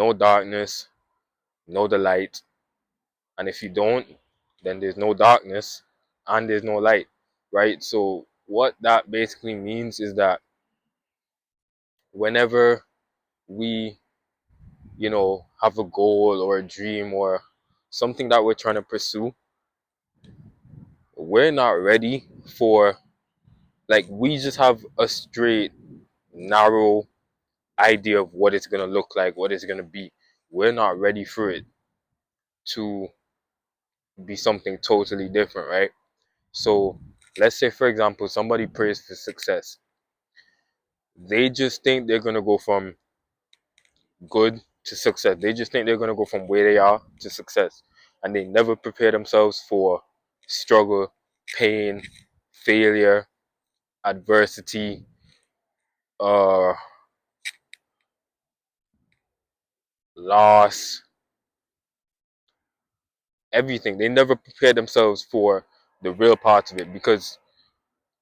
no darkness, no the light. And if you don't, then there's no darkness and there's no light, right? So what that basically means is that whenever we, have a goal or a dream or something that we're trying to pursue, we're not ready for, like, we just have a straight, narrow idea of what it's going to look like, what it's going to be. We're not ready for it to be something totally different, right? So let's say, for example, somebody prays for success. They just think they're going to go from good to success. They just think they're going to go from where they are to success. And they never prepare themselves for struggle, pain, failure, adversity, uh, loss, everything. They never prepare themselves for the real parts of it, because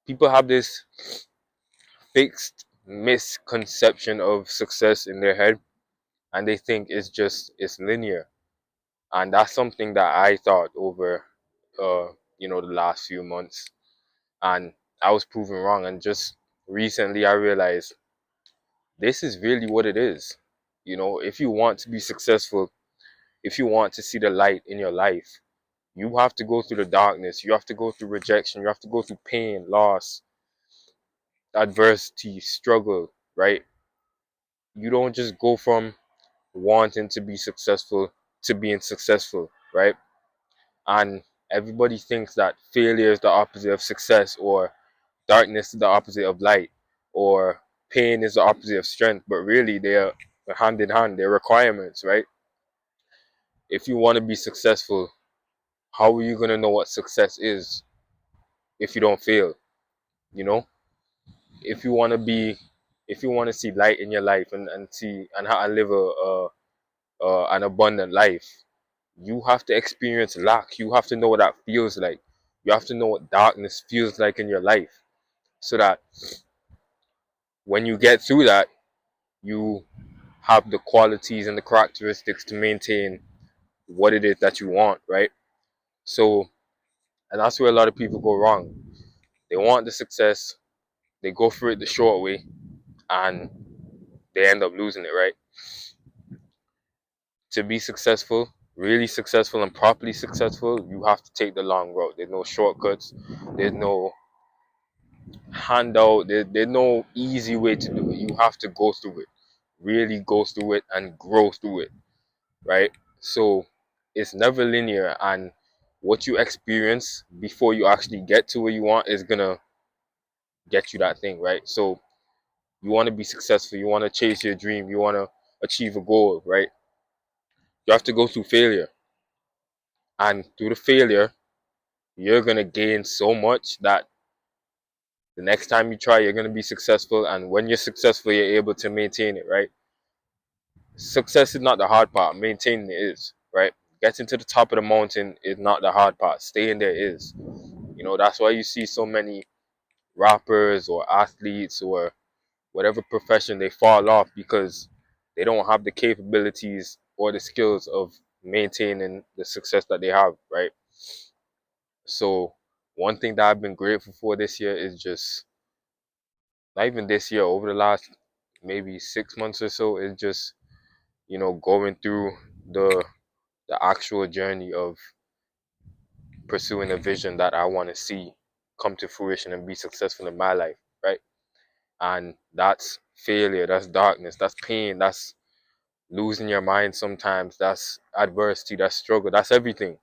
people have this fixed misconception of success in their head, and they think it's linear. And that's something that I thought over uh the last few months, and I was proven wrong. And just recently I realized this is really what it is. If you want to be successful, if you want to see the light in your life, you have to go through the darkness, you have to go through rejection, you have to go through pain, loss, adversity, struggle, right? You don't just go from wanting to be successful to being successful, right? And everybody thinks that failure is the opposite of success, or darkness is the opposite of light, or pain is the opposite of strength. But really, they're hand in hand, they're requirements, right? If you want to be successful, how are you going to know what success is if you don't fail? You know, if you want to be, if you want to see light in your life, and see and how to live an abundant life, you have to experience lack. You have to know what that feels like. You have to know what darkness feels like in your life, so that when you get through that, you have the qualities and the characteristics to maintain what it is that you want, right? So, and that's where a lot of people go wrong. They want the success, they go for it the short way, and they end up losing it, right? To be successful, really successful and properly successful, you have to take the long road. There's no shortcuts, there's no handout, there's no easy way to do it. You have to go through it, really go through it and grow through it, right? So it's never linear, and what you experience before you actually get to where you want is gonna get you that thing, right? So you want to be successful, you want to chase your dream, you want to achieve a goal, right? You have to go through failure, and through the failure, you're gonna gain so much that the next time you try, you're gonna be successful. And when you're successful, you're able to maintain it, right? Success is not the hard part, maintaining it is, right? Getting to the top of the mountain is not the hard part, staying there is. That's why you see so many rappers or athletes or whatever profession, they fall off because they don't have the capabilities or the skills of maintaining the success that they have, right? So one thing that I've been grateful for this year is just, not even this year, over the last maybe 6 months or so, is just, going through the the actual journey of pursuing a vision that I want to see come to fruition and be successful in my life, right? And that's failure, that's darkness, that's pain, that's losing your mind sometimes, that's adversity, that's struggle, that's everything.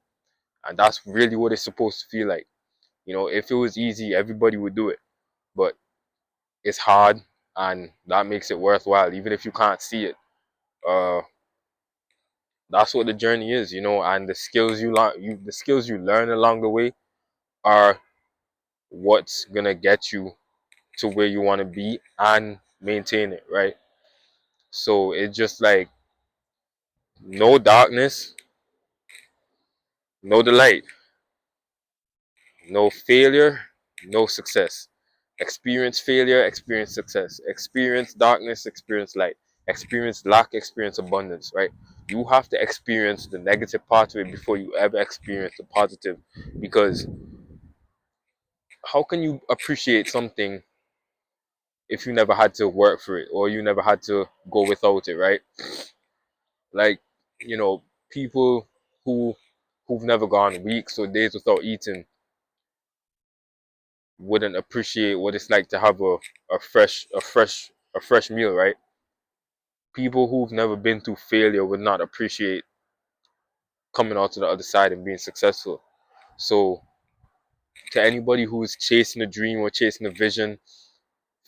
And that's really what it's supposed to feel like. If it was easy, everybody would do it. But it's hard, and that makes it worthwhile, even if you can't see it. Uh, that's what the journey is, and the skills the skills you learn along the way are what's gonna get you to where you want to be and maintain it, right? So it's just like no darkness, no delight, no failure, no success. Experience failure, experience success. Experience darkness, experience light. Experience lack, experience abundance, right? You have to experience the negative part of it before you ever experience the positive. Because how can you appreciate something if you never had to work for it or you never had to go without it, right? Like, you know, people who who've never gone weeks or days without eating wouldn't appreciate what it's like to have a fresh meal, right? People who've never been through failure would not appreciate coming out to the other side and being successful. So to anybody who's chasing a dream or chasing a vision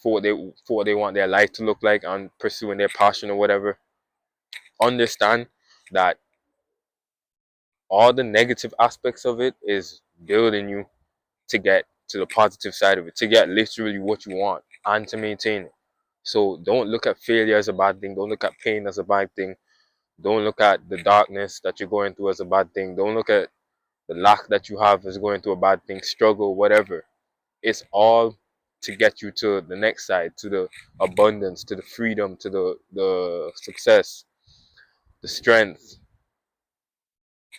for what they want their life to look like and pursuing their passion or whatever, understand that all the negative aspects of it is building you to get to the positive side of it, to get literally what you want and to maintain it. So don't look at failure as a bad thing. Don't look at pain as a bad thing. Don't look at the darkness that you're going through as a bad thing. Don't look at the lack that you have as going through a bad thing, struggle, whatever. It's all to get you to the next side, to the abundance, to the freedom, to the success, the strength,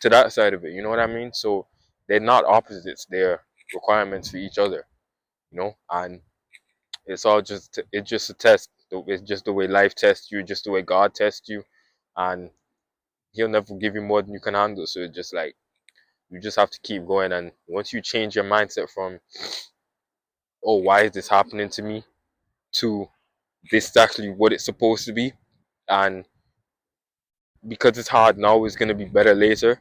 to that side of it. You know what I mean? So they're not opposites, they're requirements for each other, and it's just a test. It's just the way life tests you, just the way God tests you, and he'll never give you more than you can handle. So it's just like you just have to keep going, and once you change your mindset from, oh, why is this happening to me, to this is actually what it's supposed to be, and because it's hard now, it's going to be better later.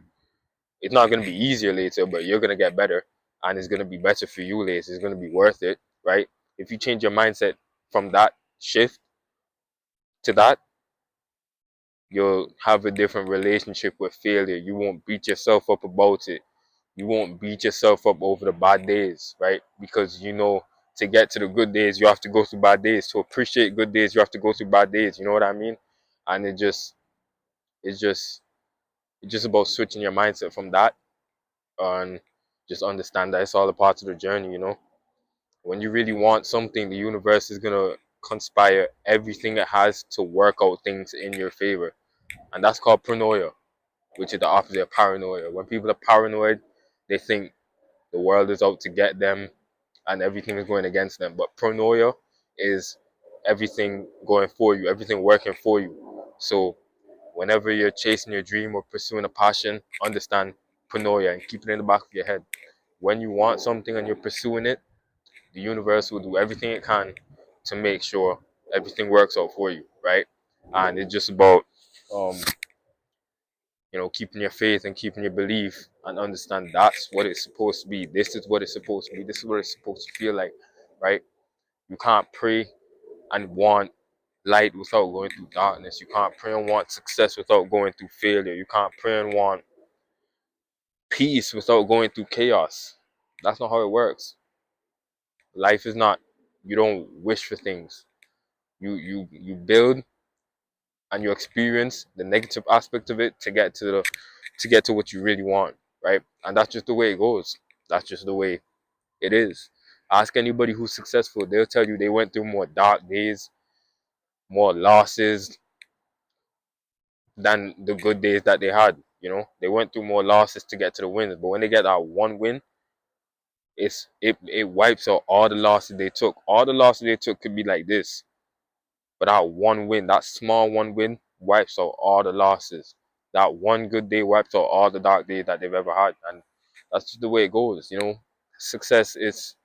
It's not going to be easier later, but you're going to get better, and it's going to be better for you later. It's going to be worth it, right? If you change your mindset from that shift to that, you'll have a different relationship with failure. You won't beat yourself up about it. You won't beat yourself up over the bad days, right? Because to get to the good days, you have to go through bad days. To appreciate good days, you have to go through bad days. You know what I mean? And it's just it's just about switching your mindset from that, and just understand that it's all a part of the journey. When you really want something, the universe is gonna conspire everything it has to work out things in your favor, and that's called paranoia, which is the opposite of paranoia. When people are paranoid, they think the world is out to get them and everything is going against them. But paranoia is everything going for you, everything working for you. So whenever you're chasing your dream or pursuing a passion, understand paranoia and keep it in the back of your head. When you want something and you're pursuing it, the universe will do everything it can to make sure everything works out for you, right? And it's just about um, keeping your faith and keeping your belief and understand that's what it's supposed to be. This is what it's supposed to be. This is what it's supposed to feel like, right? You can't pray and want light without going through darkness. You can't pray and want success without going through failure. You can't pray and want peace without going through chaos. That's not how it works. Life is not, you don't wish for things. You build and you experience the negative aspect of it to get to what you really want, right? And that's just the way it goes. That's just the way it is. Ask anybody who's successful, they'll tell you they went through more dark days, more losses than the good days that they had. They went through more losses to get to the wins, but when they get that one win, it wipes out all the losses they took. All the losses they took could be like this, but that one win, that small one win, wipes out all the losses. That one good day wipes out all the dark days that they've ever had, and that's just the way it goes. Success is,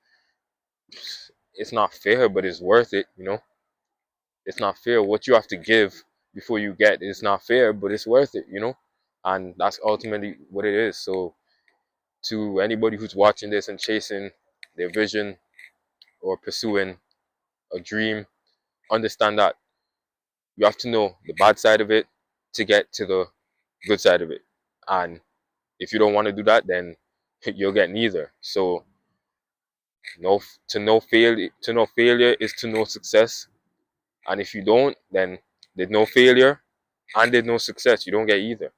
it's not fair, but it's worth it. It's not fair what you have to give before you get. It's not fair, but it's worth it. And that's ultimately what it is. So to anybody who's watching this and chasing their vision or pursuing a dream, understand that you have to know the bad side of it to get to the good side of it. And if you don't want to do that, then you'll get neither. So no, to know failure is to know success. And if you don't, then there's no failure and there's no success. You don't get either.